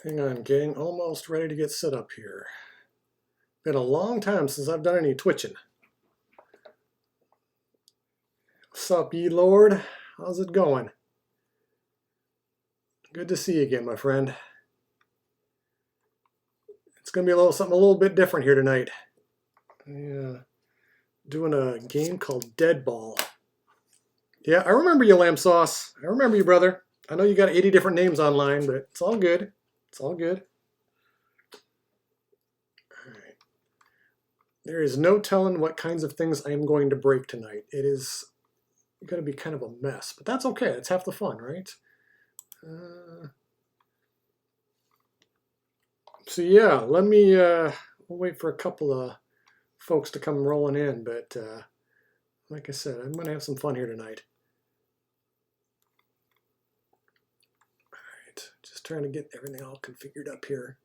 Hang on, gang. Almost ready to get set up here. Been a long time since I've done any twitching. What's up, ye lord? How's it going? Good to see you again, my friend. It's gonna be something a little bit different here tonight. Yeah, doing a game called Deadball. Yeah, I remember you, Lamb Sauce. I remember you, brother. I know you got 80 different names online, but it's all good. It's all good. All right. There is no telling what kinds of things I am going to break tonight. It is going to be kind of a mess, but that's okay. It's half the fun, right? So yeah, let me we'll wait for a couple of folks to come rolling in, but like I said, I'm going to have some fun here tonight. All right, just trying to get everything all configured up here.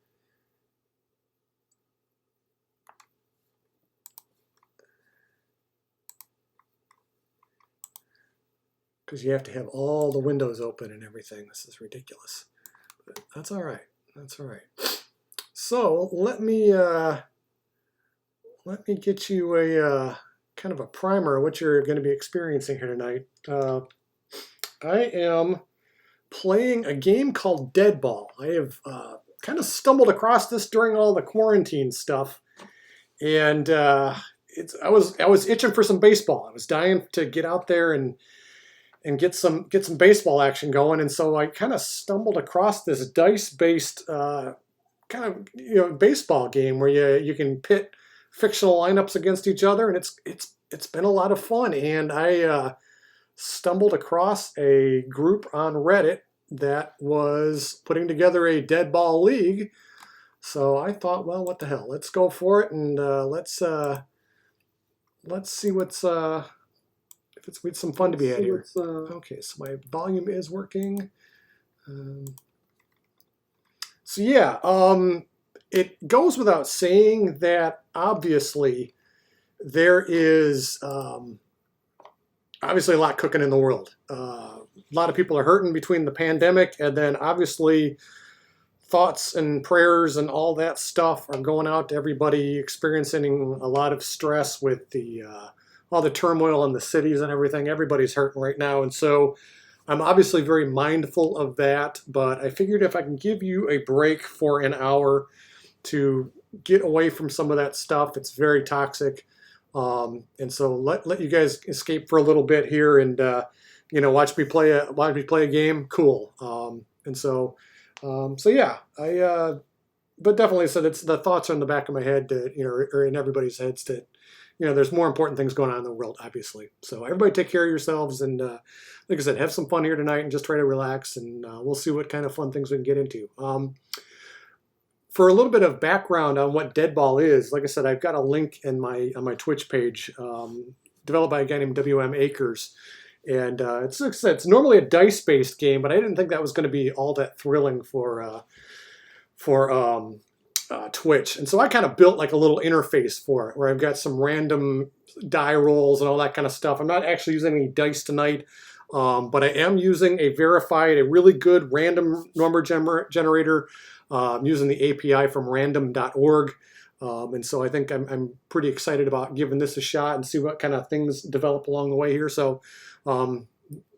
Because you have to have all the windows open and everything. This is ridiculous. But that's all right. That's all right. So let me get you a kind of a primer of what you're going to be experiencing here tonight. I am playing a game called Deadball. I have kind of stumbled across this during all the quarantine stuff, and I was itching for some baseball. I was dying to get out there and get some baseball action going, and so I kind of stumbled across this dice-based kind of baseball game where you can pit fictional lineups against each other, and it's been a lot of fun. And I stumbled across a group on Reddit that was putting together a Deadball league. So I thought, well, what the hell? Let's go for it, and let's see what's if it's some fun to be had here. Okay, so my volume is working. So yeah, it goes without saying that obviously there is obviously a lot cooking in the world. A lot of people are hurting between the pandemic, and then obviously thoughts and prayers and all that stuff are going out to everybody experiencing a lot of stress with the all the turmoil in the cities and everything. Everybody's hurting right now, and so I'm obviously very mindful of that, but I figured if I can give you a break for an hour to get away from some of that stuff, it's very toxic. And so let you guys escape for a little bit here, and watch me play a game. Cool. And so yeah, but definitely said it's the thoughts are in the back of my head that or in everybody's heads that there's more important things going on in the world, obviously. So everybody take care of yourselves, and like I said, have some fun here tonight and just try to relax, and we'll see what kind of fun things we can get into. For a little bit of background on what Deadball is, like I said, I've got a link on my Twitch page, developed by a guy named WM Akers. And it's normally a dice-based game, but I didn't think that was going to be all that thrilling for Twitch. And so I kind of built like a little interface for it where I've got some random die rolls and all that kind of stuff. I'm not actually using any dice tonight, but I am using a really good random number generator. I'm using the API from random.org. And so I think I'm pretty excited about giving this a shot and see what kind of things develop along the way here. So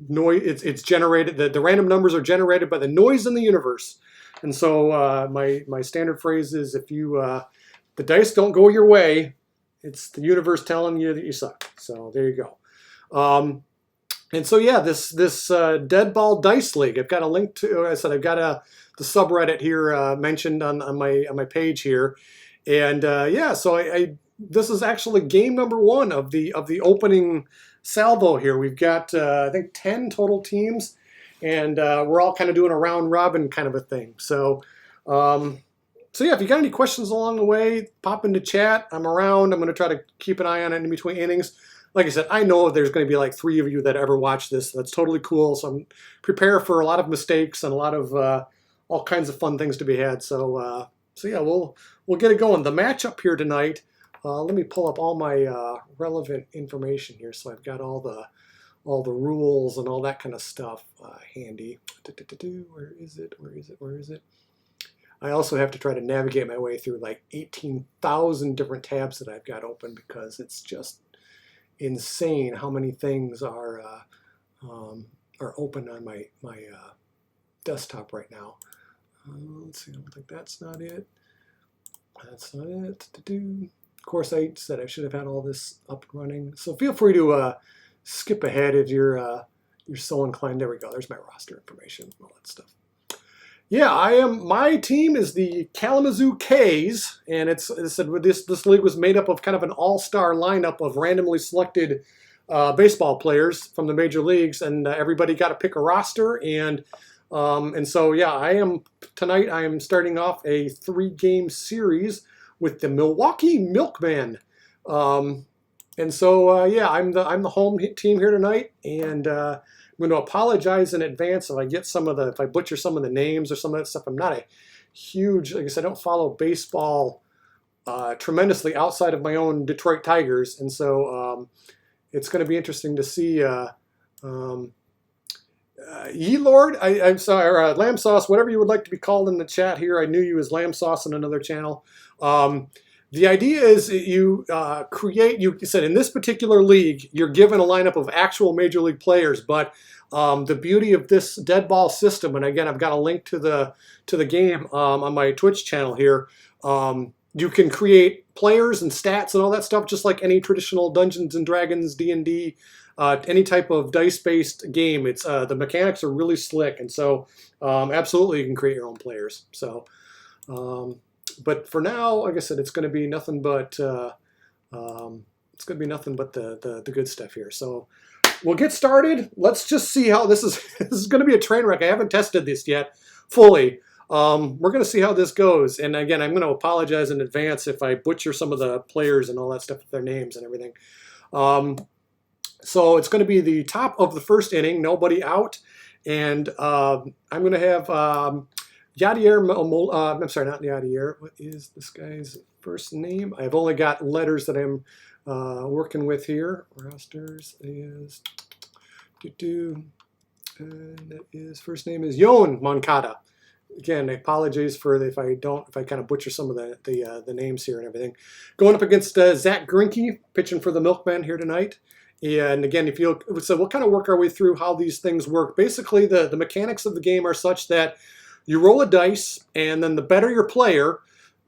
noise, it's generated, the random numbers are generated by the noise in the universe. And so my standard phrase is, if the dice don't go your way, it's the universe telling you that you suck. So there you go. And so yeah, this Deadball Dice League, I've got a link to. I said I've got the subreddit here mentioned on my page here, and yeah, so this is actually game number 1 of the opening salvo here. We've got I think 10 total teams, and we're all kind of doing a round robin kind of a thing. So yeah, if you got any questions along the way, pop into chat. I'm around. I'm going to try to keep an eye on it in between innings. Like I said, I know there's going to be like 3 of you that ever watch this. That's totally cool. So I'm prepared for a lot of mistakes and a lot of all kinds of fun things to be had. So yeah, we'll get it going. The matchup here tonight. Let me pull up all my relevant information here, so I've got all the rules and all that kind of stuff handy. Where is it? I also have to try to navigate my way through like 18,000 different tabs that I've got open because it's just insane how many things are open on my desktop right now. Let's see, I don't think that's not it. That's not it to do. Of course, I said I should have had all this up and running. So feel free to skip ahead if you're so inclined. There we go. There's my roster information and all that stuff. Yeah, I am. My team is the Kalamazoo K's, and it's this league was made up of kind of an all-star lineup of randomly selected baseball players from the major leagues, and everybody got to pick a roster. And so yeah, tonight I am starting off a 3-game series with the Milwaukee Milkmen. And so yeah, I'm the home team here tonight, and I'm going to apologize in advance if I butcher some of the names or some of that stuff. I'm not a huge, like I said, I don't follow baseball tremendously outside of my own Detroit Tigers, and so it's going to be interesting to see Ye Lord, I'm sorry, or Lamb Sauce, whatever you would like to be called in the chat here. I knew you as Lamb Sauce on another channel. The idea is you you said in this particular league, you're given a lineup of actual major league players, but the beauty of this dead ball system, and again, I've got a link to the game on my Twitch channel here. You can create players and stats and all that stuff, just like any traditional Dungeons and Dragons, D&D, any type of dice-based game. It's the mechanics are really slick, and so absolutely you can create your own players. So. But for now, like I said, it's going to be nothing but the good stuff here. So we'll get started. Let's just see how this is. This is going to be a train wreck. I haven't tested this yet fully. We're going to see how this goes. And again, I'm going to apologize in advance if I butcher some of the players and all that stuff, their names and everything. So it's going to be the top of the first inning, nobody out, and I'm going to have. Yadier, I'm sorry, not Yadier. What is this guy's first name? I've only got letters that I'm working with here. Rosters is and that is first name is Yon Moncada. Again, apologies for if I kind of butcher some of the names here and everything. Going up against Zack Grienke, pitching for the Milkmen here tonight. And again, so we'll kind of work our way through how these things work. Basically, the mechanics of the game are such that you roll a dice, and then the better your player,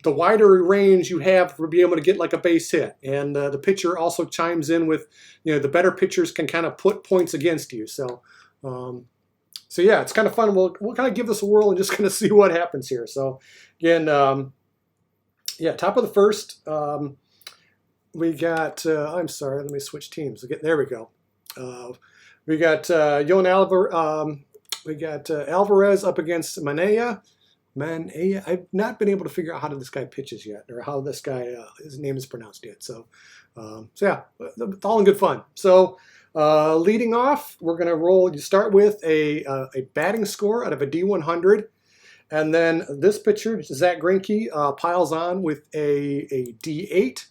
the wider range you have for being able to get like a base hit. And the pitcher also chimes in with, the better pitchers can kind of put points against you. So, yeah, it's kind of fun. We'll kind of give this a whirl and just kind of see what happens here. So, again, yeah, top of the first, we got. I'm sorry, let me switch teams. There we go. We got Yon Alvar. We got Alvarez up against Manaea. I've not been able to figure out how this guy pitches yet, or how this guy his name is pronounced yet. So yeah, it's all in good fun. So leading off, we're gonna roll. You start with a batting score out of a D100, and then this pitcher, Zack Grienke, piles on with a D8,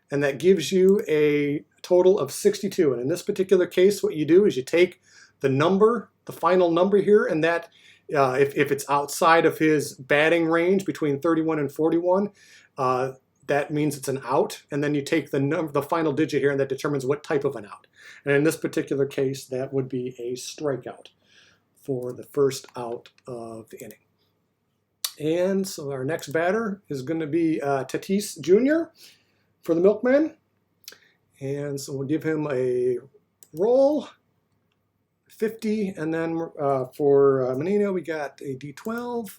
and that gives you a total of 62. And in this particular case, what you do is you take the final number here, and that if it's outside of his batting range between 31 and 41, that means it's an out, and then you take the final digit here, and that determines what type of an out. And in this particular case, that would be a strikeout for the first out of the inning. And so our next batter is going to be Tatis Jr. for the Milkmen, and so we'll give him a roll. 50, and then for Manaea, we got a D12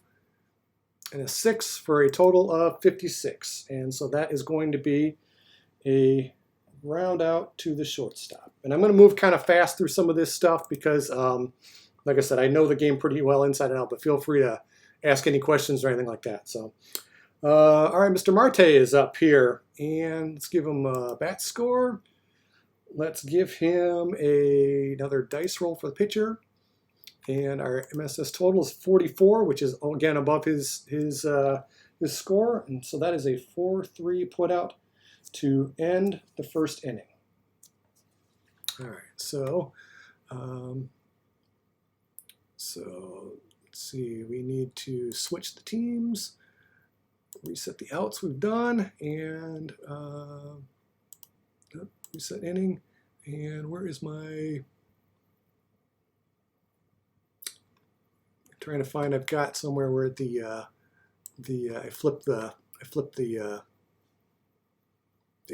and a 6 for a total of 56. And so that is going to be a round out to the shortstop. And I'm going to move kind of fast through some of this stuff because, like I said, I know the game pretty well inside and out, but feel free to ask any questions or anything like that. So, all right, Mr. Marte is up here, and let's give him a bat score. Let's give him another dice roll for the pitcher. And our MSS total is 44, which is, again, above his score. And so that is a 4-3 put out to end the first inning. All right, so let's let's see, we need to switch the teams, reset the outs we've done, and reset inning. And where is my? I'm trying to find. I've got somewhere where I flipped the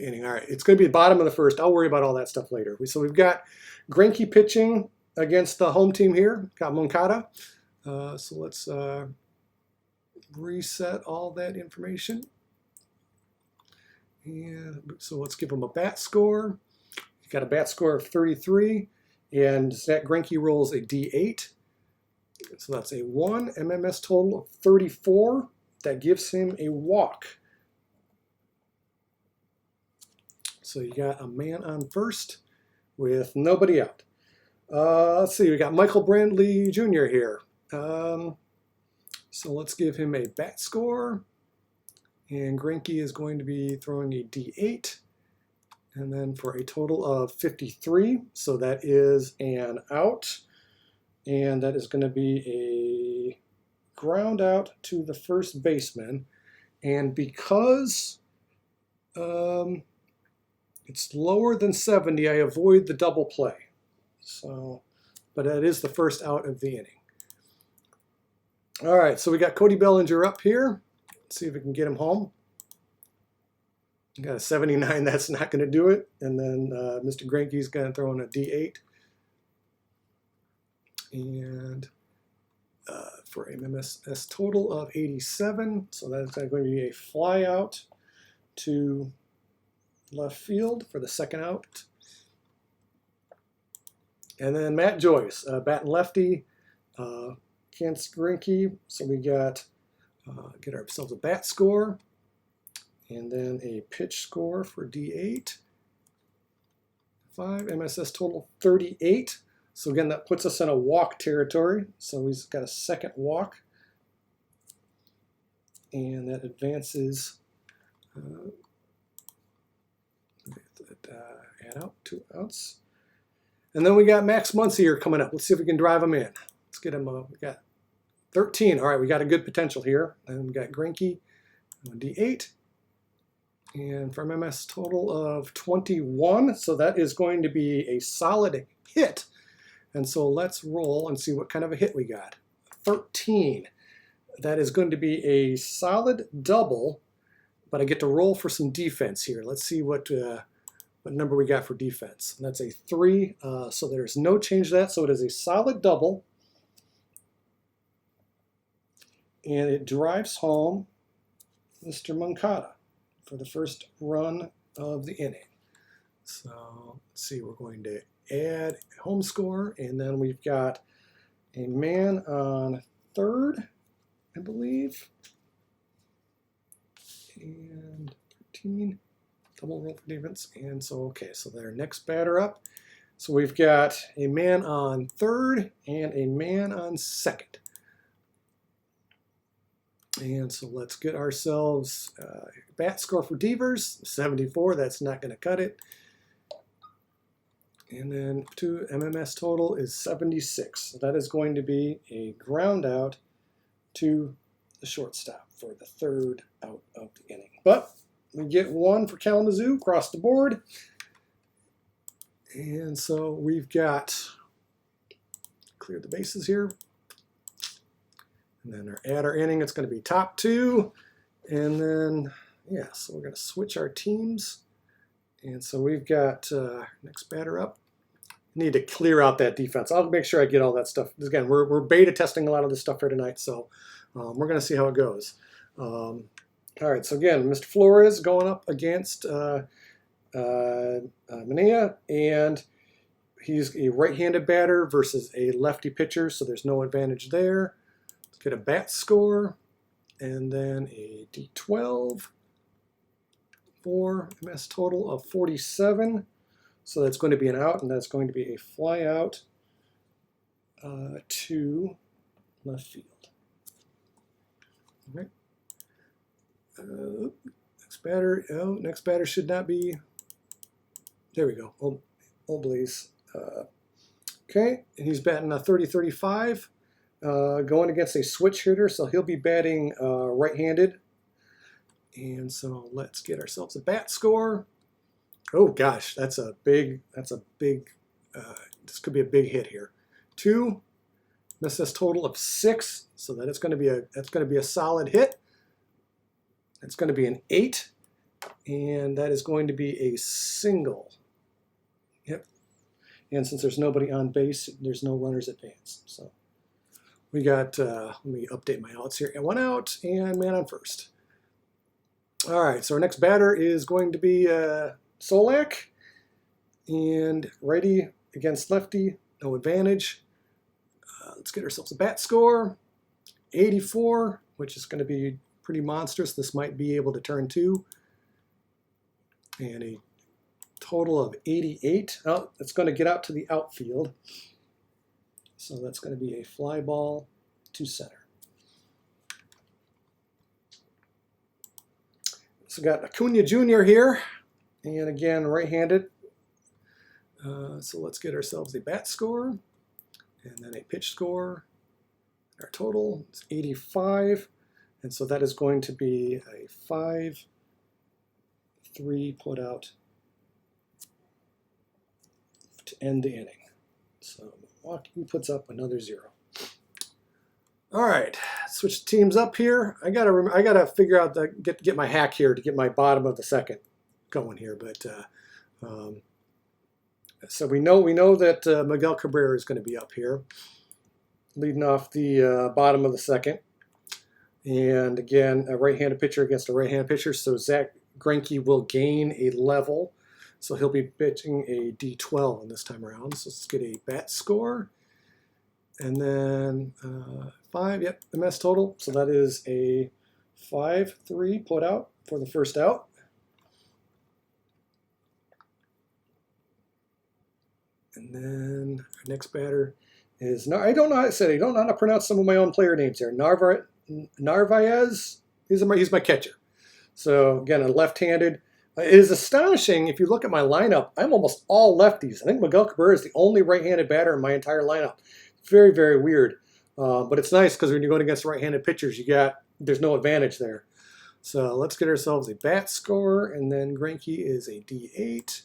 inning. All right, it's going to be the bottom of the first. I'll worry about all that stuff later. So we've got Grienke pitching against the home team here. Got Moncada. So let's reset all that information. And so let's give him a bat score. He's got a bat score of 33, and Zack Grienke rolls a D8. So that's a 1 MMS total of 34. That gives him a walk. So you got a man on first with nobody out. Let's see, we got Michael Brantley Jr. here. So let's give him a bat score. And Grienke is going to be throwing a D8. And then for a total of 53. So that is an out. And that is going to be a ground out to the first baseman. And because it's lower than 70, I avoid the double play. So, but that is the first out of the inning. All right, so we got Cody Bellinger up here. Let's see if we can get him home. Got a 79, that's not going to do it. And then Mr. Grienke's going to throw in a D8. And for a MMS total of 87, so that's going to be a fly out to left field for the second out. And then Matt Joyce, batting lefty, against Grienke. So we got get ourselves a bat score, and then a pitch score for D8. 5 MSS total 38. So again, that puts us in a walk territory. So he's got a second walk, and that advances. Add out 2 outs. And then we got Max Muncy here coming up. Let's see if we can drive him in. Let's get him. We got 13. All right, we got a good potential here. And we got Grienke on D8. And for MMS total of 21. So that is going to be a solid hit. And so let's roll and see what kind of a hit we got. 13. That is going to be a solid double, but I get to roll for some defense here. Let's see what number we got for defense. And that's a 3, so there's no change to that. So it is a solid double. And it drives home Mr. Moncada for the first run of the inning. So let's see, we're going to add home score, and then we've got a man on third, I believe. And 13, double roll for defense. And so, okay, so their next batter up. So we've got a man on third and a man on second. And so let's get ourselves a bat score for Devers, 74. That's not going to cut it. And then 2 MMS total is 76. So that is going to be a ground out to the shortstop for the third out of the inning. But we get 1 for Kalamazoo across the board. And so we've got cleared the bases here. And then at our inning, it's going to be top 2. And then, yeah, so we're going to switch our teams. And so we've got next batter up. Need to clear out that defense. I'll make sure I get all that stuff. Again, we're beta testing a lot of this stuff here tonight, so we're going to see how it goes. All right, so again, Mr. Flores going up against Manaea, and he's a right-handed batter versus a lefty pitcher, so there's no advantage there. Let's get a bat score, and then a D12 for MS total of 47. So that's going to be an out, and that's going to be a fly out to left field. All right. Next batter should not be. There we go. Old Blaze. Okay, and he's batting a 30-35. going against a switch hitter, so he'll be batting right-handed. And so let's get ourselves a bat score. Oh gosh, that's a big, this could be a big hit here. 2, this is total of 6, so that's going to be a solid hit. That's going to be an 8, and that is going to be a single. Yep. And since there's nobody on base, there's no runners advanced. So we got, let me update my outs here. 1 out and man on first. All right, so our next batter is going to be Solak, and righty against lefty, no advantage. Let's get ourselves a bat score, 84, which is going to be pretty monstrous. This might be able to turn 2, and a total of 88. Oh, it's going to get out to the outfield, so that's going to be a fly ball to center. So we got Acuna Jr. here, and again, right-handed. So let's get ourselves a bat score, and then a pitch score. Our total is 85, and so that is going to be a 5-3 put out to end the inning. So Milwaukee puts up another 0. All right, switch teams up here. I gotta figure out get my hack here to get my bottom of the second going here. But so we know that Miguel Cabrera is going to be up here, leading off the bottom of the second. And again, a right-handed pitcher against a right-handed pitcher. So Zack Grienke will gain a level. So he'll be pitching a D12 on this time around. So let's get a bat score. And then 5, yep, MS total. So that is a 5-3 put out for the first out. And then our next batter is, I don't know how to pronounce some of my own player names here. Narvaez, he's my catcher. So again, a left-handed. It is astonishing if you look at my lineup, I'm almost all lefties. I think Miguel Cabrera is the only right-handed batter in my entire lineup. Very, very weird. But it's nice because when you're going against right-handed pitchers, there's no advantage there. So let's get ourselves a bat score, and then Grienke is a D8.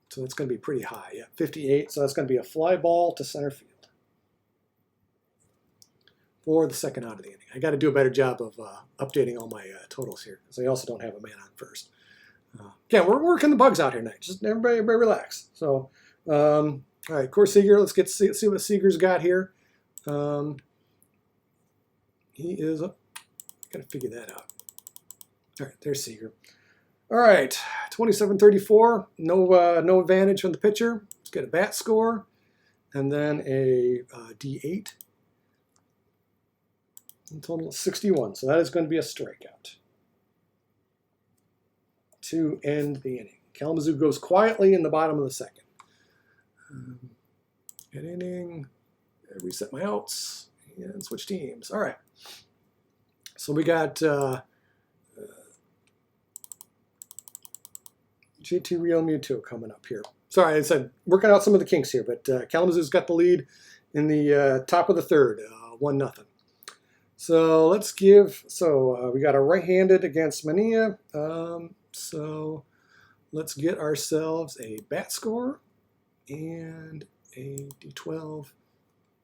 So that's going to be pretty high, yeah, 58. So that's going to be a fly ball to center field for the second out of the inning. I got to do a better job of updating all my totals here because I also don't have a man on first. Again, we're working the bugs out here tonight. Just everybody relax. So, all right, Corey Seager. Let's see what Seager's got here. He is. Got to figure that out. All right, there's Seager. All right, 27-34. No advantage from the pitcher. Let's get a bat score, and then a D8. In total 61. So that is going to be a strikeout to end the inning. Kalamazoo goes quietly in the bottom of the second. Good inning. Reset my outs and switch teams. All right. So we got JT Real Mewtwo coming up here. Sorry, I said working out some of the kinks here, but Kalamazoo's got the lead in the top of the third, 1-0. So let's we got a right-handed against Manaea. So let's get ourselves a bat score and a D12.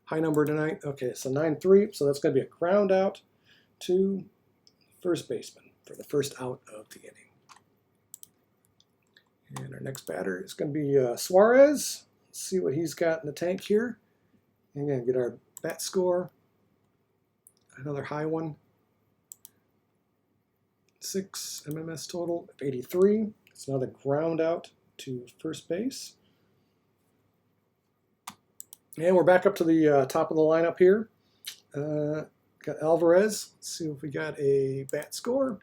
High number tonight. Okay, so 9-3. So that's going to be a ground out to first baseman for the first out of the inning. And our next batter is going to be Suarez. Let's see what he's got in the tank here. And going to get our bat score. Another high one. 6 MMS total, 83. It's another ground out to first base. And we're back up to the top of the lineup here. Got Alvarez. Let's see if we got a bat score.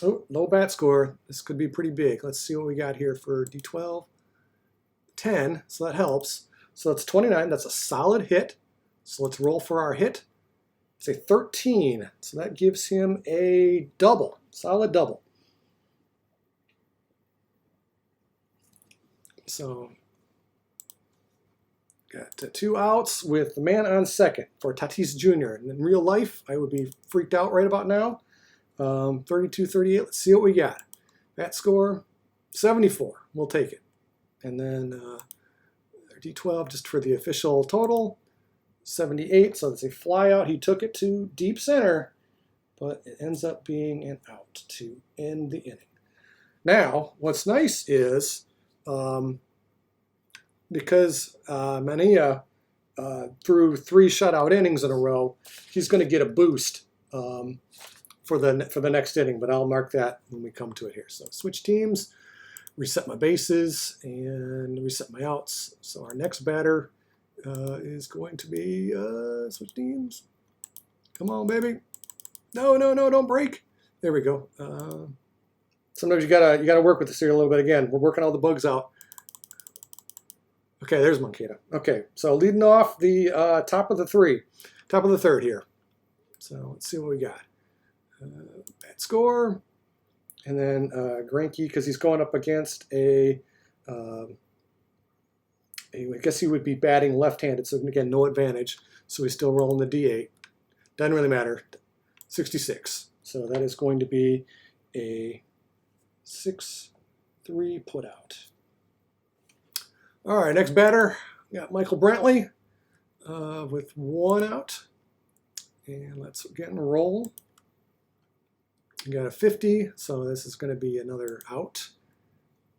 Oh, low bat score. This could be pretty big. Let's see what we got here for D12. 10, so that helps. So that's 29. That's a solid hit. So let's roll for our hit. It's a 13, so that gives him a double, solid double. So Got 2 outs with the man on second for Tatis Jr. And in real life, I would be freaked out right about now. 32-38. Let's see what we got. That score, 74. We'll take it. And then D12 just for the official total, 78. So that's a fly out. He took it to deep center, but it ends up being an out to end the inning. Now, what's nice is because Manaea threw 3 shutout innings in a row, he's going to get a boost for the next inning. But I'll mark that when we come to it here. So switch teams, reset my bases, and reset my outs. So our next batter is going to be switch teams. Come on, baby. No, don't break. There we go. Sometimes you gotta work with this here a little bit. Again, we're working all the bugs out. Okay, there's Moncada. Okay, so leading off the top of the third here. So let's see what we got. Bat score, and then Grienke, because he's going up against I guess he would be batting left-handed, so again, no advantage. So he's still rolling the D8. Doesn't really matter. 66. So that is going to be a 6-3 put out. All right, next batter, we got Michael Brantley with 1 out. And let's again roll. We got a 50, so this is going to be another out.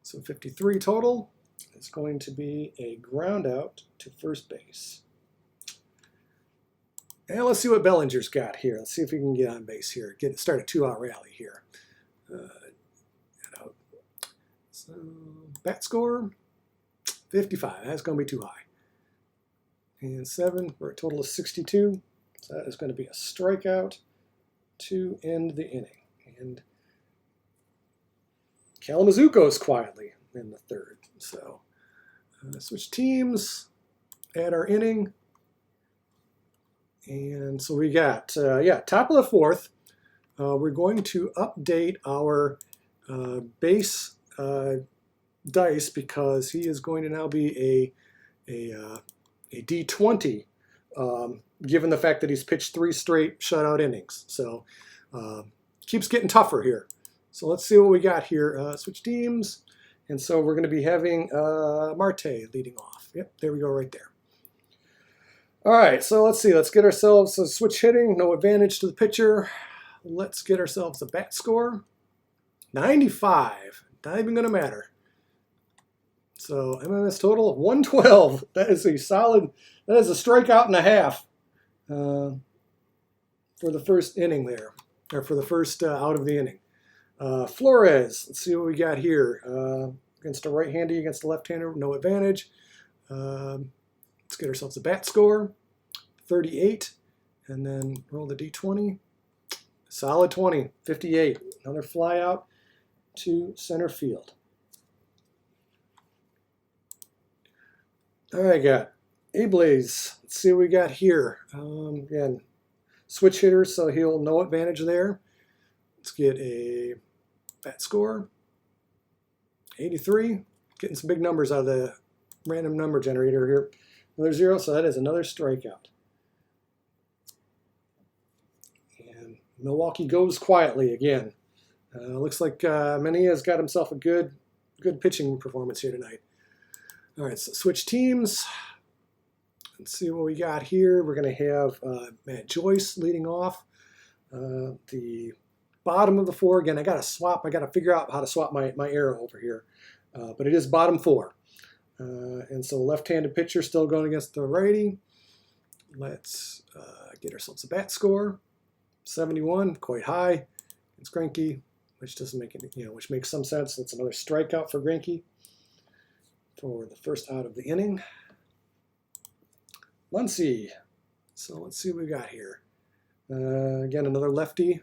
So 53 total. It's going to be a ground out to first base. And let's see what Bellinger's got here. Let's see if we can get on base here. Start a 2-out rally here. So bat score, 55. That's going to be too high. And 7 for a total of 62. So that is going to be a strikeout to end the inning. And Kalamazoo goes quietly in the third. So switch teams, add our inning. And so we got, top of the fourth. We're going to update our base dice because he is going to now be a D20, given the fact that he's pitched 3 straight shutout innings. So keeps getting tougher here. So let's see what we got here. Switch teams. And so we're going to be having Marte leading off. Yep, there we go right there. All right, so let's see. Let's get ourselves a switch hitting. No advantage to the pitcher. Let's get ourselves a bat score. 95. Not even going to matter. So MMS total of 112. That is a solid, that is a strikeout and a half for the first inning there, or for the first out of the inning. Flores, let's see what we got here. Against a right-handy, against a left-hander, no advantage. Let's get ourselves a bat score, 38, and then roll the D20. Solid 20, 58. Another fly out to center field. All right, got A-Blaze. Let's see what we got here. Again, switch hitter, so he'll no advantage there. Let's get a bat score, 83. Getting some big numbers out of the random number generator here. Another 0, so that is another strikeout. And Milwaukee goes quietly again. Looks like Manaea's got himself a good pitching performance here tonight. All right, so switch teams. Let's see what we got here. We're going to have Matt Joyce leading off. The bottom of the 4. Again, I got to figure out how to swap my arrow over here. But it is bottom 4. And so left-handed pitcher still going against the righty. Let's get ourselves a bat score. 71, quite high. It's Grienke, which doesn't make any, which makes some sense. That's another strikeout for Grienke for the first out of the inning. Muncy. So let's see what we got here. Again, another lefty.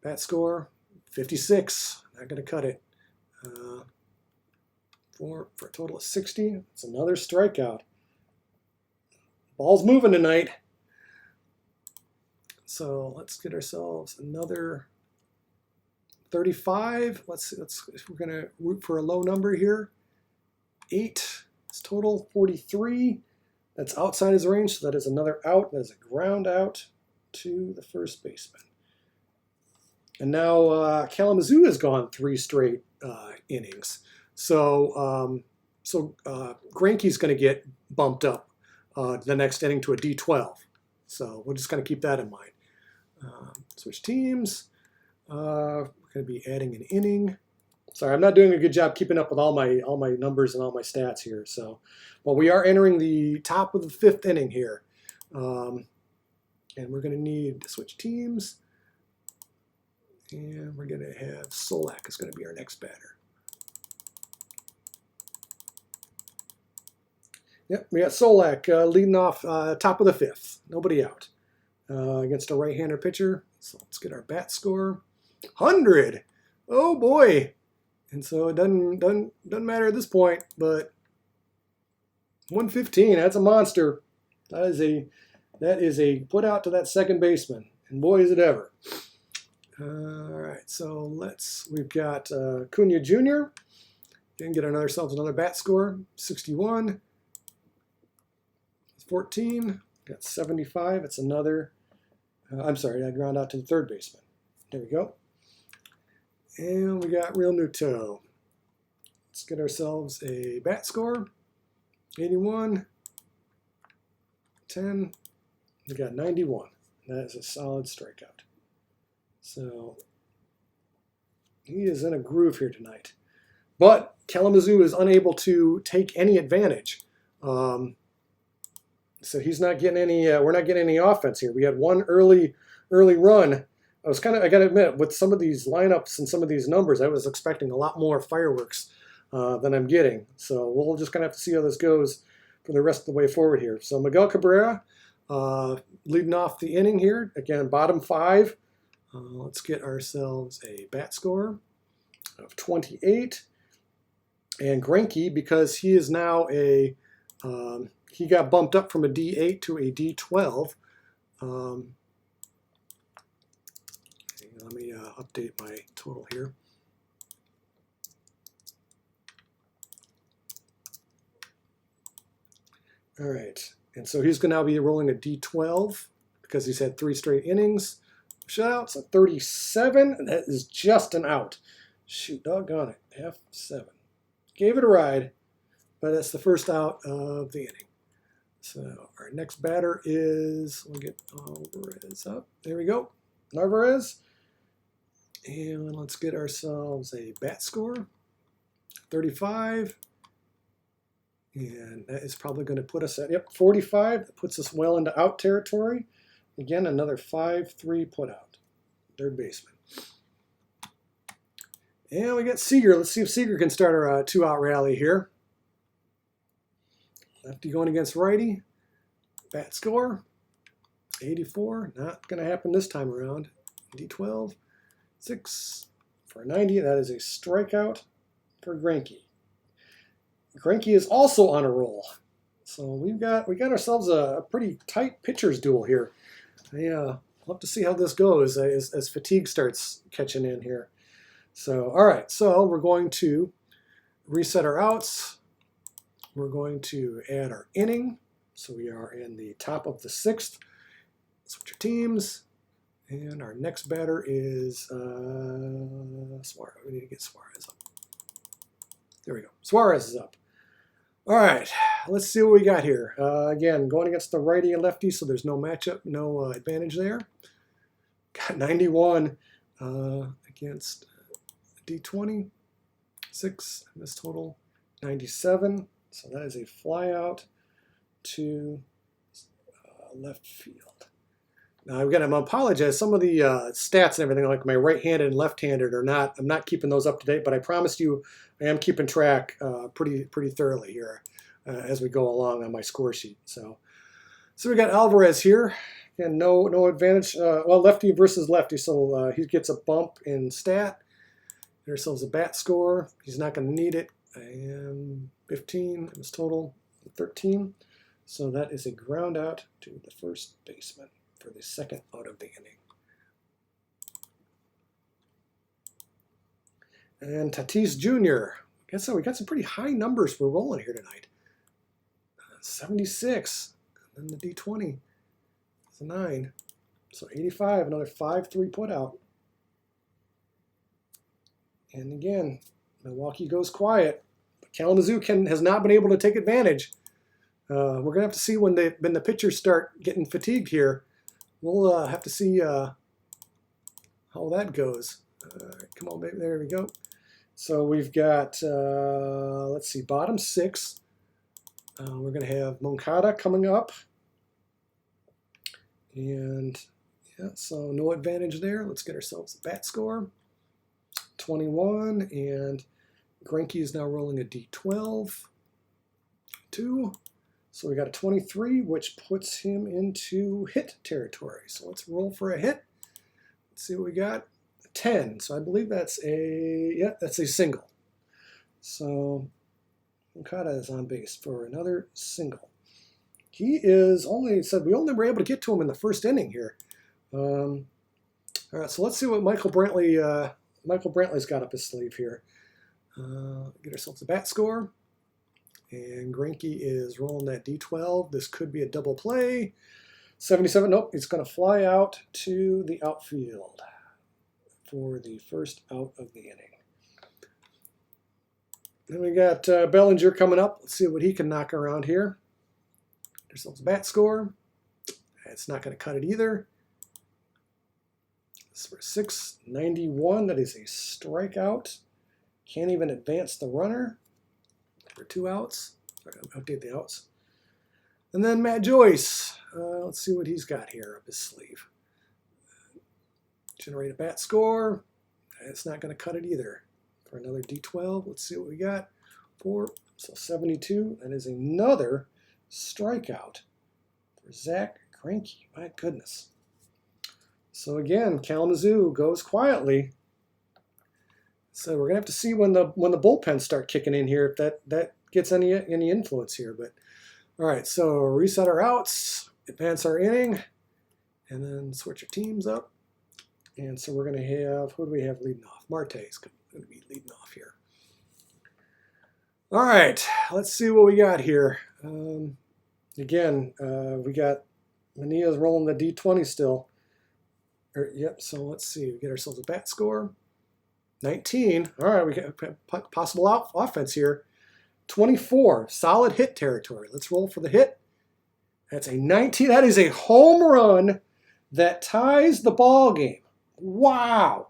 Bat score, 56. Not going to cut it. For a total of 60. It's another strikeout. Ball's moving tonight. So let's get ourselves another 35. Let's if we're going to root for a low number here. 8. It's total 43. That's outside his range, so that is another out. That is a ground out to the first baseman. And now Kalamazoo has gone 3 straight innings. So Grienke's going to get bumped up the next inning to a D12. So we're just going to keep that in mind. Switch teams. We're going to be adding an inning. Sorry, I'm not doing a good job keeping up with all my numbers and all my stats here. So, well, we are entering the top of the 5th inning here, and we're going to need to switch teams. And we're going to have Solak is going to be our next batter. Yep, we got Solak leading off top of the 5th. Nobody out against a right-hander pitcher. So let's get our bat score. 100. Oh boy. And so it doesn't matter at this point, but 115. That's a monster. That is a put out to that second baseman, and boy is it ever. All right, so we've got Cunha Jr. Can get ourselves another bat score. 61. 14. Got 75. It's another. I'm sorry, I ground out to the third baseman. There we go. And we got Real Nuto. Let's get ourselves a bat score. 81. 10. We got 91. That is a solid strikeout. So he is in a groove here tonight. But Kalamazoo is unable to take any advantage. So he's not getting any. We're not getting any offense here. We had one early run. I got to admit, with some of these lineups and some of these numbers, I was expecting a lot more fireworks than I'm getting. So we'll just kind of have to see how this goes for the rest of the way forward here. So Miguel Cabrera leading off the inning here. Again, bottom 5. Let's get ourselves a bat score of 28. And Grienke, because he is now he got bumped up from a D8 to a D12. Let me update my total here. All right, and so he's going to now be rolling a D12 because he's had 3 straight innings. Shutouts, a 37, and that is just an out. Shoot, doggone it, F7. Gave it a ride, but that's the first out of the inning. So our next batter is, we'll get Alvarez up. There we go, Alvarez. And let's get ourselves a bat score, 35. And that is probably going to put us at, 45. That puts us well into out territory. Again, another 5-3 put out. Third baseman. And we got Seager. Let's see if Seager can start our 2-out rally here. Lefty going against righty. Bat score, 84. Not going to happen this time around. D12. 6 for 90. That is a strikeout for Grienke. Grienke is also on a roll. So we got ourselves a pretty tight pitcher's duel here. We'll have to see how this goes as fatigue starts catching in here. So, all right, so we're going to reset our outs. We're going to add our inning. So we are in the top of the 6th. Switch your teams. And our next batter is Suarez. We need to get Suarez up. There we go. Suarez is up. All right, let's see what we got here. Again, going against the righty and lefty, so there's no matchup, no advantage there. Got 91 against D20. 6 in this total. 97. So that is a fly out to left field. Now I'm gonna apologize. Some of the stats and everything, like my right-handed and left-handed, I'm not keeping those up to date. But I promised you, I am keeping track pretty thoroughly here as we go along on my score sheet. So we got Alvarez here. Again, no advantage. Well, lefty versus lefty, so he gets a bump in stat. Get ourselves a bat score. He's not going to need it. And 15 is total, 13. So that is a ground out to the first baseman for the second out of the inning. And Tatis Jr. So we got some pretty high numbers we're rolling here tonight. 76. And then the D20 is a 9. So 85, another 5-3 put out. And again, Milwaukee goes quiet. But Kalamazoo has not been able to take advantage. We're going to have to see when the pitchers start getting fatigued here. We'll have to see how that goes. Come on, baby. There we go. So we've got, let's see, bottom 6. We're going to have Moncada coming up. And, yeah, so no advantage there. Let's get ourselves a bat score. 21. And Grienke is now rolling a D12. 2. So we got a 23, which puts him into hit territory. So let's roll for a hit. Let's see what we got. 10. So I believe that's a single. So Moncada is on base for another single. He is only, said we only were able to get to him in the first inning here. All right, so let's see what Michael Brantley's got up his sleeve here. Get ourselves a bat score. And Grienke is rolling that D12. This could be a double play. 77, nope, it's going to fly out to the outfield for the first out of the inning. Then we got Bellinger coming up. Let's see what he can knock around here. Get ourselves a bat score. It's not going to cut it either. This is for 691. That is a strikeout. Can't even advance the runner. For 2 outs. I'm going to update the outs. And then Matt Joyce. Let's see what he's got here up his sleeve. Generate a bat score. It's not going to cut it either. For another D12. Let's see what we got. 4. So 72. That is another strikeout for Zack Grienke. My goodness. So again, Kalamazoo goes quietly. So we're gonna have to see when the bullpens start kicking in here, if that gets any influence here. But all right, so reset our outs, advance our inning, and then switch our teams up. And so we're gonna have, who do we have leading off? Marte is gonna be leading off here. All right, let's see what we got here. Again, we got Manaea's rolling the D20 still. Yep. So let's see. We get ourselves a bat score. 19. All right, we got possible offense here. 24, solid hit territory. Let's roll for the hit. That's a 19. That is a home run that ties the ball game. Wow.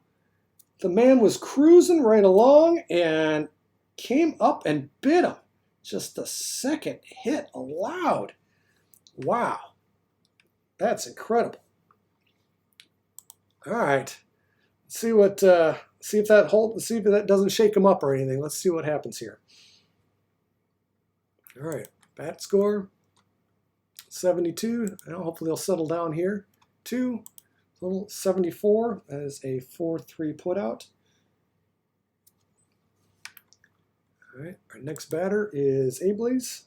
The man was cruising right along and came up and bit him. Just the second hit allowed. Wow. That's incredible. All right. See what see if that doesn't shake him up or anything. Let's see what happens here. All right, bat score 72. Now hopefully they'll settle down here. 2, little 74. That is a 4-3 put out. All right, our next batter is Ablaze.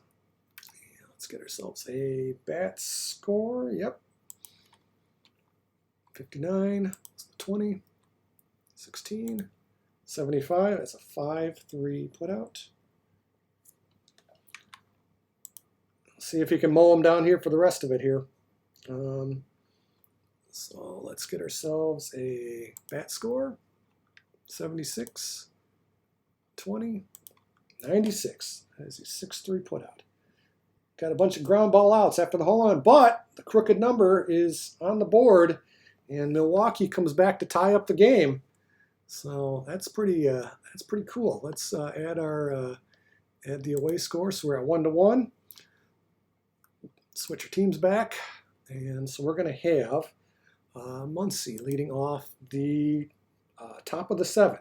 Let's get ourselves a bat score. Yep. 59. 20. 16, 75, that's a 5-3 put out. See if you can mow them down here for the rest of it here. So let's get ourselves a bat score. 76, 20, 96. That is a 6-3 put out. Got a bunch of ground ball outs after the home run, but the crooked number is on the board, and Milwaukee comes back to tie up the game. So that's pretty cool. Let's add the away score. So we're at 1-1. Switch our teams back, and so we're going to have Muncie leading off the top of the 7,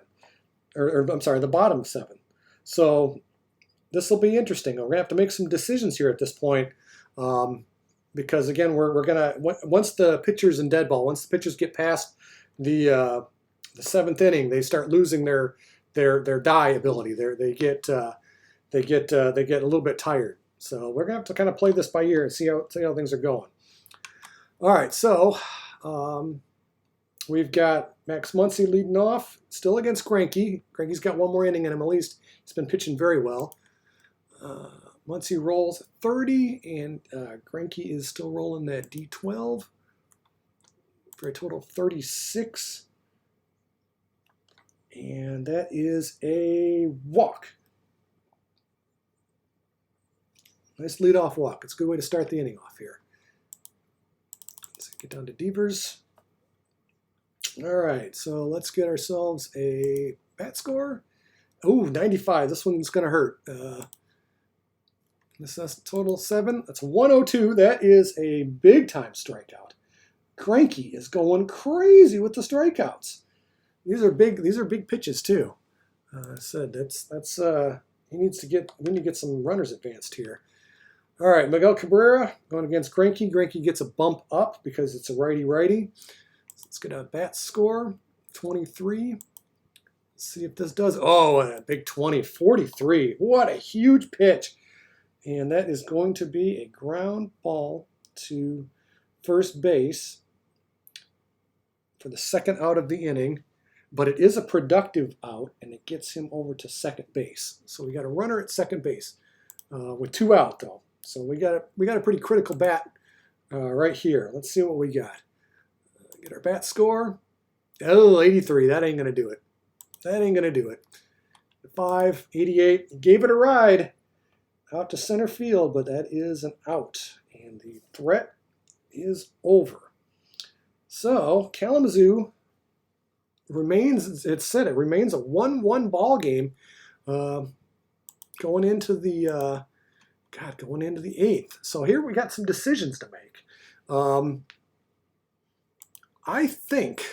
or I'm sorry, the bottom 7. So this will be interesting. We're going to have to make some decisions here at this point, because again, we're going to, once the pitchers in dead ball, once the pitchers get past the 7th inning, they start losing their die ability. They get a little bit tired. So we're gonna have to kind of play this by ear and see how things are going. All right, so we've got Max Muncy leading off, still against Grienke. Grienke's got one more inning in him at least. He's been pitching very well. Muncie rolls 30, and Grienke is still rolling that D12 for a total of 36. And that is a walk. Nice leadoff walk. It's a good way to start the inning off here. Let's get down to Devers. All right, so let's get ourselves a bat score. Oh, 95. This one's going to hurt. This is total 7. That's 102. That is a big-time strikeout. Grienke is going crazy with the strikeouts. These are big pitches too. I said we need to get some runners advanced here. All right, Miguel Cabrera going against Grienke. Grienke gets a bump up because it's a righty-righty. So let's get a bat score, 23. Let's see if this does. Oh, a big 20, 43. What a huge pitch. And that is going to be a ground ball to first base for the second out of the inning. But it is a productive out, and it gets him over to second base. So we got a runner at second base with 2 out, though. So we got a pretty critical bat right here. Let's see what we got. Get our bat score. Oh, 83. That ain't gonna do it. That ain't gonna do it. 5, 88. Gave it a ride out to center field, but that is an out, and the threat is over. So Kalamazoo remains. It said it remains a 1-1 ball game going into the. Going into the 8th. So here we got some decisions to make. I think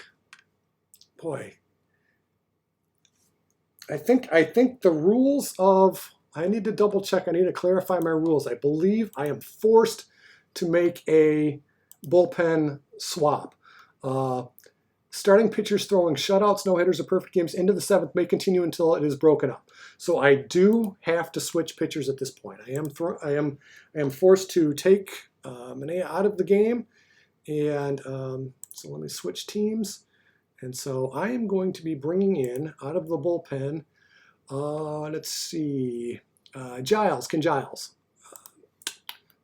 the rules of, I need to double check, I need to clarify my rules. I believe I am forced to make a bullpen swap. Starting pitchers throwing shutouts, no-hitters, or perfect games into the 7th may continue until it is broken up. So I do have to switch pitchers at this point. I am forced to take Manaea out of the game, and so let me switch teams. And so I am going to be bringing in out of the bullpen. Let's see, Giles. Ken Giles.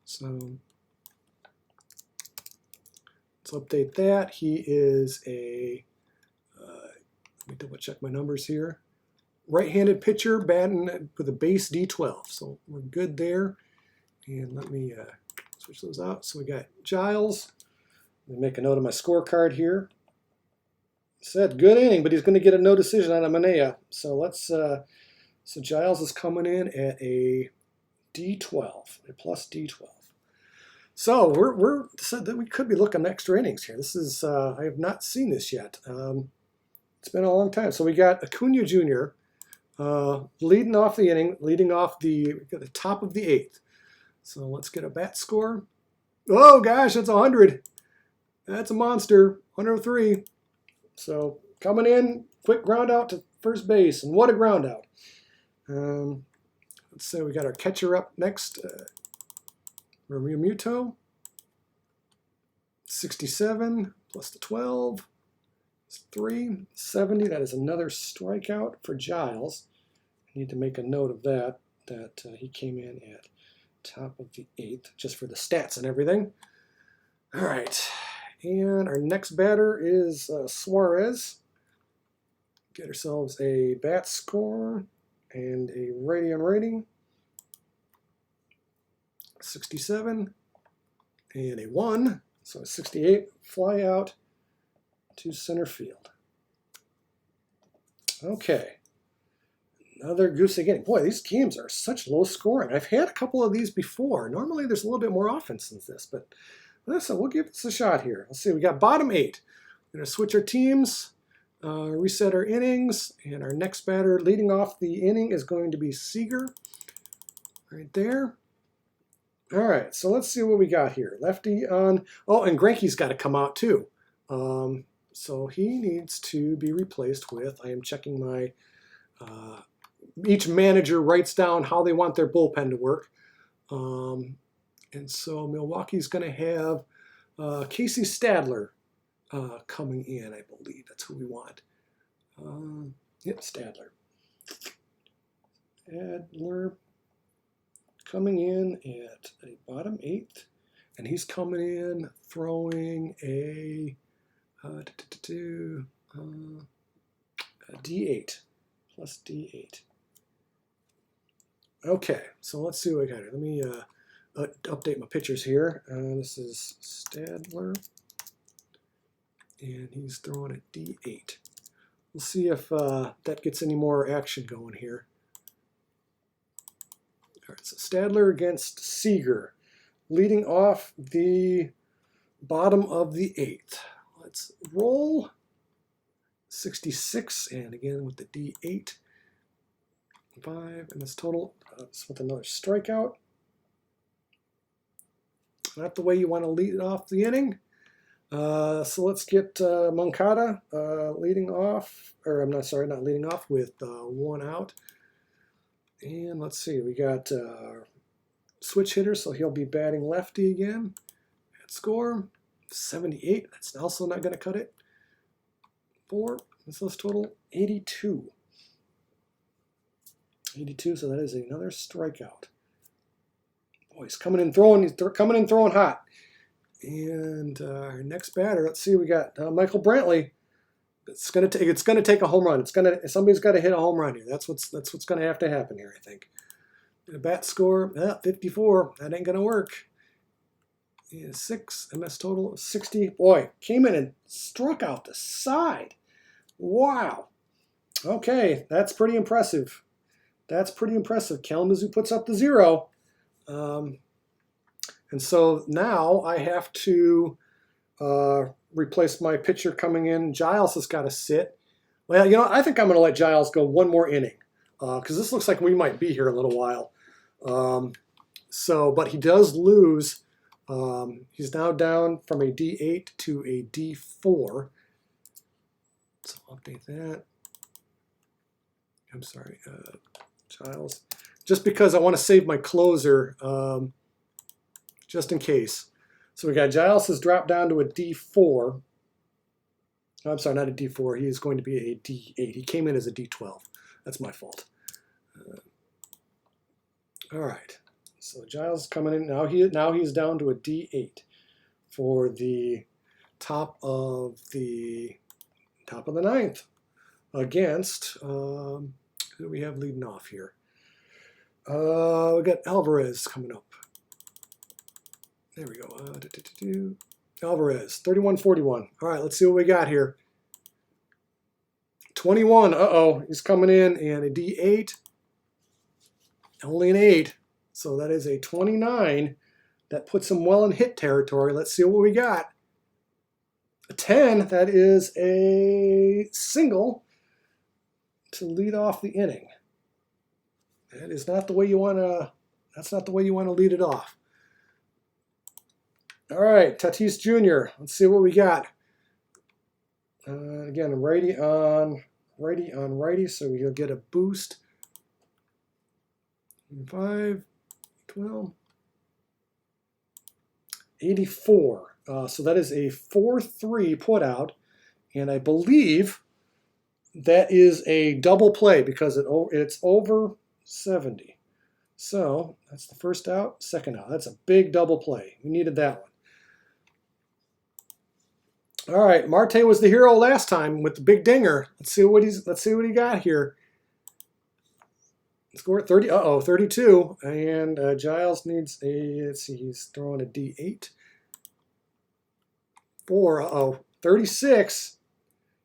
So let's update that. He is a, let me double check my numbers here. Right-handed pitcher, batting with a base D12. So we're good there. And let me switch those out. So we got Giles. Let me make a note of my scorecard here. Said good inning, but he's going to get a no decision out of Manaea. So let's, so Giles is coming in at a D12, a plus D12. So we're said that we could be looking at extra innings here. This is I have not seen this yet. It's been a long time. So we got Acuna Jr. Leading off the inning, leading off the top of the 8th. So let's get a bat score. Oh gosh, that's 100. That's a monster. 103. So coming in, quick ground out to first base, and what a ground out. Let's say we got our catcher up next. Muto, 67 plus the 12 is 3, 70. That is another strikeout for Giles. I need to make a note of that he came in at top of the 8th, just for the stats and everything. All right, and our next batter is Suarez. Get ourselves a bat score and a righty on righty. 67 and a 1, so a 68, fly out to center field. Okay, another goose again. Boy, these games are such low scoring. I've had a couple of these before. Normally there's a little bit more offense than this, but listen, we'll give this a shot here. Let's see, we got bottom 8. We're going to switch our teams, reset our innings, and our next batter leading off the inning is going to be Seager right there. All right, so let's see what we got here. Lefty on. Oh, and Grienke's got to come out too. So he needs to be replaced with, I am checking my, each manager writes down how they want their bullpen to work. And so Milwaukee's going to have Casey Stadler coming in, I believe. That's who we want. Yep, Stadler. Stadler coming in at a bottom 8th, and he's coming in throwing a D8 plus D8. Okay, so let's see what we got here. Let me update my pictures here. This is Stadler, and he's throwing a D8. We'll see if that gets any more action going here. All right, so Stadler against Seeger, leading off the bottom of the 8th. Let's roll. 66, and again with the D8. 5, and this total with another strikeout. Not the way you want to lead off the inning. So let's get Moncada leading off, or I'm not sorry, not leading off with 1 out. And let's see, we got switch hitter, so he'll be batting lefty again. At score 78. That's also not going to cut it. 4. This is total 82. 82, so that is another strikeout. Boy, he's coming in throwing. He's coming in throwing hot. And our next batter, let's see, we got Michael Brantley. It's gonna take a home run. Somebody's got to hit a home run here. That's what's gonna have to happen here, I think. The bat score 54. That ain't gonna work. Yeah, 6. MS total of 60. Boy, came in and struck out the side. Wow. Okay, that's pretty impressive. That's pretty impressive. Kalamazoo puts up the 0. And so now I have to replace my pitcher coming in. Giles has got to sit. Well, you know, I think I'm going to let Giles go one more inning because this looks like we might be here a little while. But he does lose. He's now down from a D8 to a D4. So I'll update that. I'm sorry, Giles. Just because I want to save my closer, just in case. So we got Giles has dropped down to a D4. I'm sorry, not a D4. He is going to be a D8. He came in as a D12. That's my fault. All right. So Giles coming in now. He's down to a D8 for the top of the 9th against who do we have leading off here? We got Alvarez coming up. There we go. Alvarez, 31-41. All right, let's see what we got here. 21. Uh-oh, he's coming in and a D8. Only an 8. So that is a 29. That puts him well in hit territory. Let's see what we got. A 10. That is a single to lead off the inning. That is not the way you want to. That's not the way you want to lead it off. All right, Tatis Jr. Let's see what we got. Again, righty on righty, so we'll get a boost. 5, 12, 84. So that is a 4-3 put out, and I believe that is a double play because it's over 70. So that's the first out, second out. That's a big double play. We needed that one. All right, Marte was the hero last time with the big dinger. Let's see what he got here. Score 30. 32. And Giles needs a. Let's see, he's throwing a D8. 4. 36.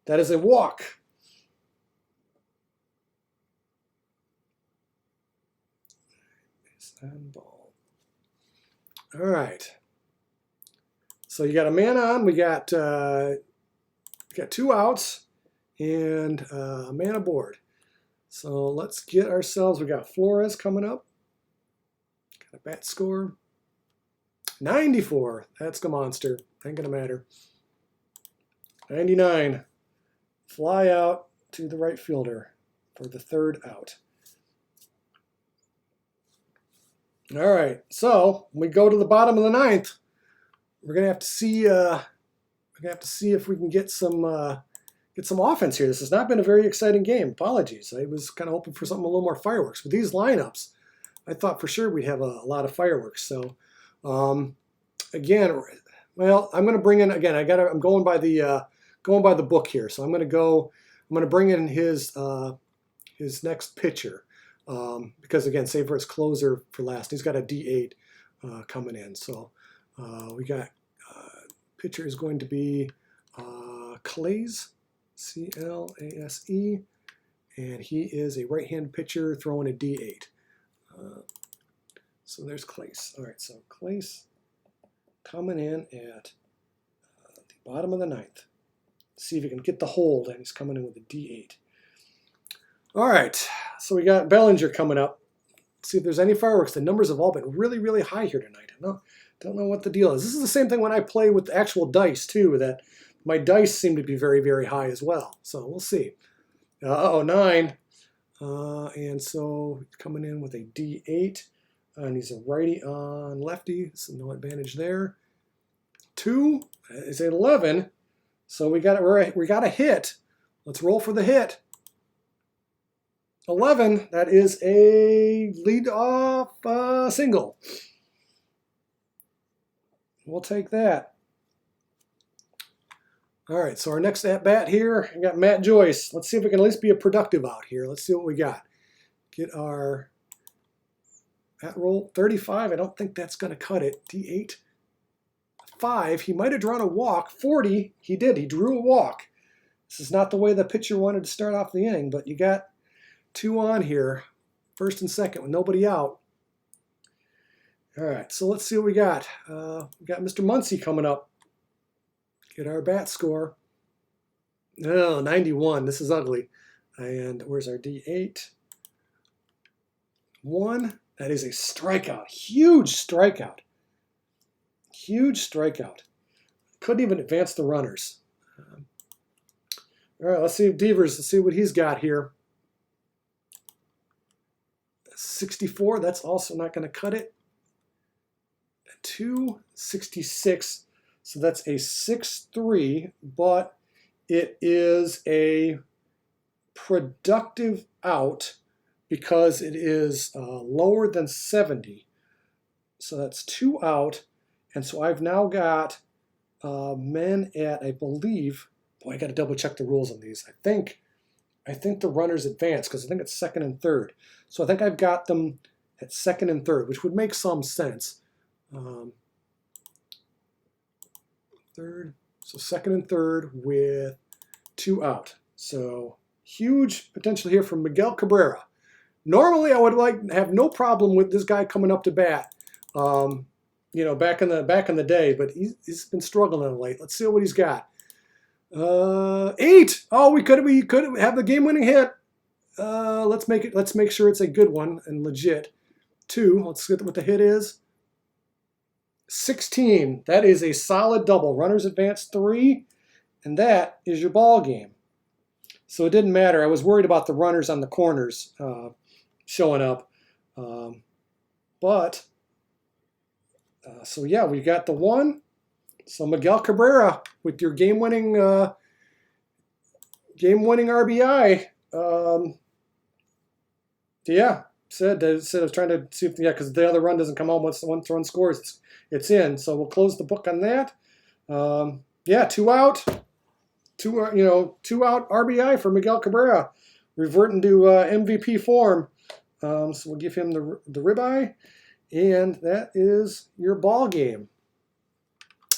That is a walk. Ball. All right. So you got a man on. We got 2 outs and a man aboard. So let's get ourselves. We got Flores coming up. Got a bat score 94. That's the monster. Ain't gonna matter. 99. Fly out to the right fielder for the 3rd out. All right, so we go to the bottom of the 9th. We're gonna have to see. If we can get some offense here. This has not been a very exciting game. Apologies. I was kind of hoping for something a little more fireworks. With these lineups, I thought for sure we'd have a lot of fireworks. So again, well, I'm going to bring in again. I'm going by the book here. So I'm going to bring in his next pitcher because again, save for his closer for last. He's got a D8 coming in. So we got pitcher is going to be Clase, C-L-A-S-E, and he is a right-handed pitcher throwing a D8. So there's Clase. All right, so Clase coming in at the bottom of the ninth. See if he can get the hold, and he's coming in with a D8. All right, so we got Bellinger coming up. Let's see if there's any fireworks. The numbers have all been really, really high here tonight. Don't know what the deal is. This is the same thing when I play with actual dice, too, that my dice seem to be very, very high as well. So we'll see. 9. And so coming in with a D8. And he's a righty on lefty, so no advantage there. 2 is 11. So we got a hit. Let's roll for the hit. 11, that is a lead-off single. We'll take that. All right, so our next at-bat here, we got Matt Joyce. Let's see if we can at least be a productive out here. Let's see what we got. Get our at roll 35. I don't think that's going to cut it. D8. 5. He might have drawn a walk. 40. He did. He drew a walk. This is not the way the pitcher wanted to start off the inning, but you got 2 on here, first and second with nobody out. All right, so let's see what we got. We got Mr. Muncy coming up. Get our bat score. Oh, 91. This is ugly. And where's our D8? 1. That is a strikeout. Huge strikeout. Huge strikeout. Couldn't even advance the runners. All right, let's see Devers. Let's see what he's got here. 64. That's also not going to cut it. 2, 66. So that's a 6-3, but it is a productive out because it is lower than 70. So that's 2 out. And so I've now got men at, I believe, boy, I got to double check the rules on these. I think the runners advance because I think it's second and third. So I think I've got them at second and third, which would make some sense. Third, so second and third with 2 out. So huge potential here from Miguel Cabrera. Normally, I would have no problem with this guy coming up to bat. You know, back in the day, but he's been struggling of late. Let's see what he's got. 8. Oh, we could have the game-winning hit. Let's make sure it's a good one and legit. 2. Let's get what the hit is. 16. That is a solid double. Runners advance 3, and that is your ball game. So it didn't matter. I was worried about the runners on the corners showing up, but so yeah, we got the 1. So Miguel Cabrera with your game-winning RBI. Yeah, said I was trying to see if because the other run doesn't come home once the one run scores. It's in. So we'll close the book on that. Yeah, 2 out. 2 out RBI for Miguel Cabrera, reverting to MVP form. So we'll give him the ribeye, and that is your ball game.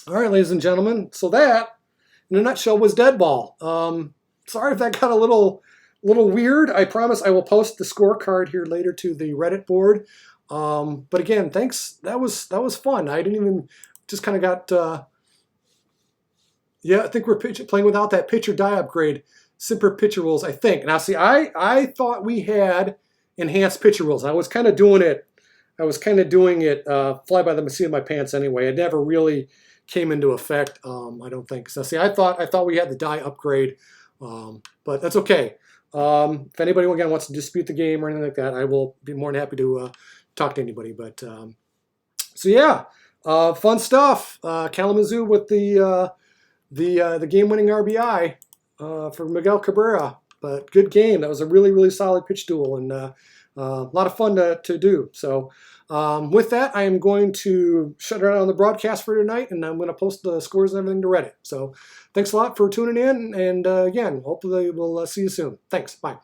All right, ladies and gentlemen. So that, in a nutshell, was Deadball. Sorry if that got a little weird. I promise I will post the scorecard here later to the Reddit board. But again, thanks. That was fun. I didn't even just kind of got. Yeah, I think we're playing without that pitcher die upgrade, simper pitcher rules. I think. Now, see, I thought we had enhanced pitcher rules. I was kind of doing it. Fly by the seat of my pants anyway. It never really came into effect. I don't think so. See, I thought we had the die upgrade, but that's okay. If anybody again wants to dispute the game or anything like that, I will be more than happy to talk to anybody. But so yeah, fun stuff. Kalamazoo with the game-winning RBI for Miguel Cabrera. But good game. That was a really, really solid pitch duel, and A lot of fun to do. So with that, I am going to shut down the broadcast for tonight, and I'm going to post the scores and everything to Reddit. So thanks a lot for tuning in, and again, hopefully we'll see you soon. Thanks. Bye.